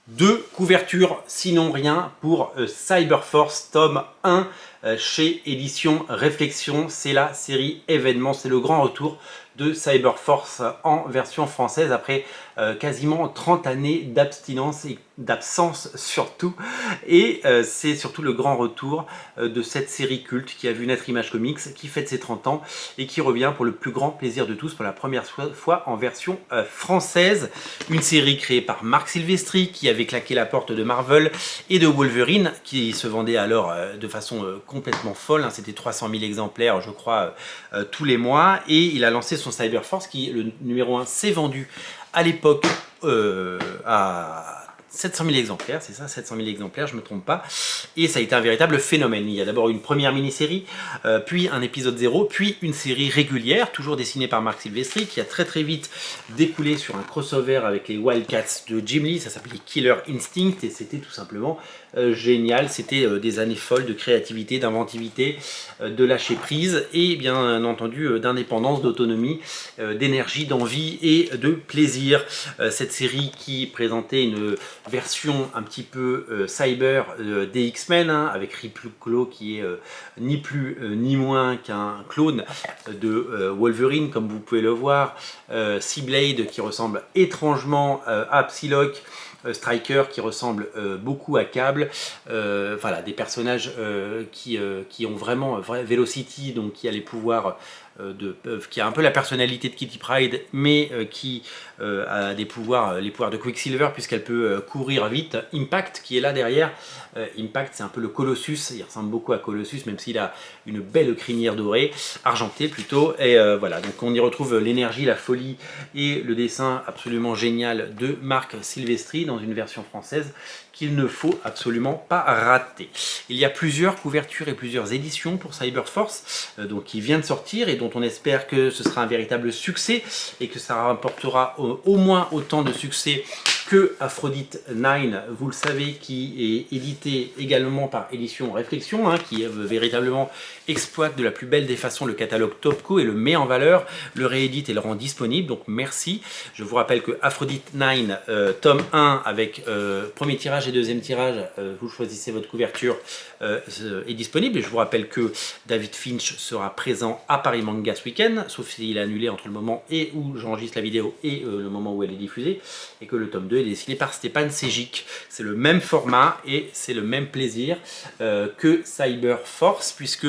Deux couvertures, sinon rien, pour Cyberforce tome 1 chez Édition Réflexion. C'est la série événement, c'est le grand retour de Cyberforce en version française après quasiment 30 années d'abstinence et d'absence surtout. Et c'est surtout le grand retour de cette série culte qui a vu naître Image Comics, qui fête ses 30 ans et qui revient pour le plus grand plaisir de tous pour la première fois en version française. Une série créée par Marc Silvestri qui avait claqué la porte de Marvel et de Wolverine qui se vendait alors de façon complètement folle. C'était 300 000 exemplaires je crois tous les mois, et il a lancé son Cyberforce qui, le numéro 1, s'est vendu à l'époque à 700 000 exemplaires, c'est ça, 700 000 exemplaires, je ne me trompe pas, et ça a été un véritable phénomène. Il y a d'abord une première mini-série, puis un épisode 0, puis une série régulière, toujours dessinée par Marc Silvestri, qui a très vite découlé sur un crossover avec les Wildcats de Jim Lee. Ça s'appelait Killer Instinct, et c'était tout simplement génial. C'était des années folles de créativité, d'inventivité, de lâcher prise, et bien entendu d'indépendance, d'autonomie, d'énergie, d'envie et de plaisir. Cette série qui présentait une version un petit peu cyber des X-Men, avec Riplo qui est ni plus ni moins qu'un clone de Wolverine, comme vous pouvez le voir, Seablade qui ressemble étrangement à Psylocke, Striker qui ressemble beaucoup à Cable, voilà, des personnages qui ont vraiment Velocity, donc qui a les pouvoirs qui a un peu la personnalité de Kitty Pryde, mais qui a des pouvoirs, les pouvoirs de Quicksilver, puisqu'elle peut courir vite. Impact qui est là derrière. Impact, c'est un peu le Colossus, il ressemble beaucoup à Colossus, même s'il a une belle crinière dorée, argentée plutôt. Et voilà, donc on y retrouve l'énergie, la folie et le dessin absolument génial de Marc Silvestri dans une version française qu'il ne faut absolument pas rater. Il y a plusieurs couvertures et plusieurs éditions pour Cyberforce, donc qui vient de sortir et dont on espère que ce sera un véritable succès et que ça rapportera au moins autant de succès que Aphrodite 9, vous le savez, qui est édité également par Édition Réflexion, qui véritablement exploite de la plus belle des façons le catalogue Topco et le met en valeur, le réédite et le rend disponible, donc merci. Je vous rappelle que Aphrodite 9, tome 1, avec premier tirage et deuxième tirage, vous choisissez votre couverture, est disponible. Et je vous rappelle que David Finch sera présent à Paris Manga ce week-end, sauf s'il est annulé entre le moment où j'enregistre la vidéo et le moment où elle est diffusée, et que le tome 2 est dessiné par Stéphane Sejic. C'est le même format et c'est le même plaisir que Cyberforce, puisque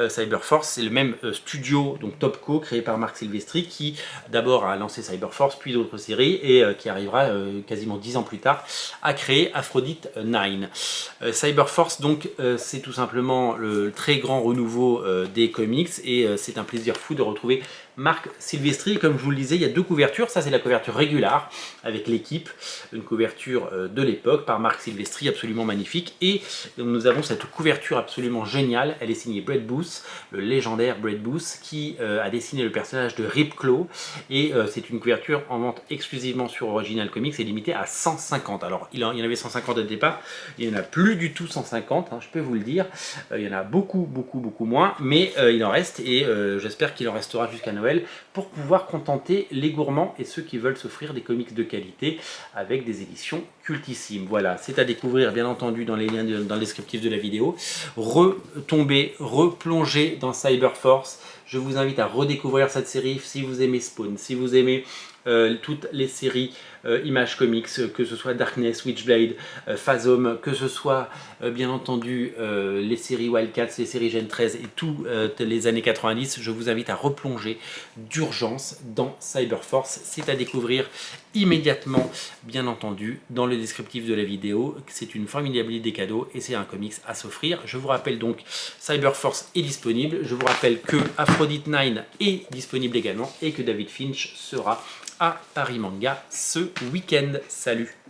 Cyberforce c'est le même studio, donc Topco, créé par Marc Silvestri, qui d'abord a lancé Cyberforce puis d'autres séries et qui arrivera quasiment 10 ans plus tard à créer Aphrodite 9. Cyberforce donc c'est tout simplement le très grand renouveau des comics, et c'est un plaisir fou de retrouver Marc Silvestri. Comme je vous le disais, il y a deux couvertures. Ça, c'est la couverture régulière avec l'équipe, une couverture de l'époque par Marc Silvestri, absolument magnifique. Et nous avons cette couverture absolument géniale. Elle est signée Brett Booth, le légendaire Brett Booth, qui a dessiné le personnage de Ripclaw. Et c'est une couverture en vente exclusivement sur Original Comics et limitée à 150. Alors, il y en avait 150 au départ. Il n'y en a plus du tout 150, je peux vous le dire. Il y en a beaucoup moins, mais il en reste, et j'espère qu'il en restera jusqu'à Noël pour pouvoir contenter les gourmands et ceux qui veulent s'offrir des comics de qualité avec des éditions cultissimes. Voilà, c'est à découvrir bien entendu dans les liens dans le descriptif de la vidéo. Retomber, replonger dans Cyberforce. Je vous invite à redécouvrir cette série si vous aimez Spawn, si vous aimez toutes les séries Image Comics, que ce soit Darkness, Witchblade, Phasm, que ce soit bien entendu les séries Wildcats, les séries Gen 13 et toutes les années 90, je vous invite à replonger d'urgence dans Cyberforce. C'est à découvrir immédiatement, bien entendu, dans le descriptif de la vidéo. C'est une formidable idée cadeau et c'est un comics à s'offrir. Je vous rappelle donc, Cyberforce est disponible. Je vous rappelle que Aphrodite 9 est disponible également et que David Finch sera à Paris Manga ce week-end. Salut!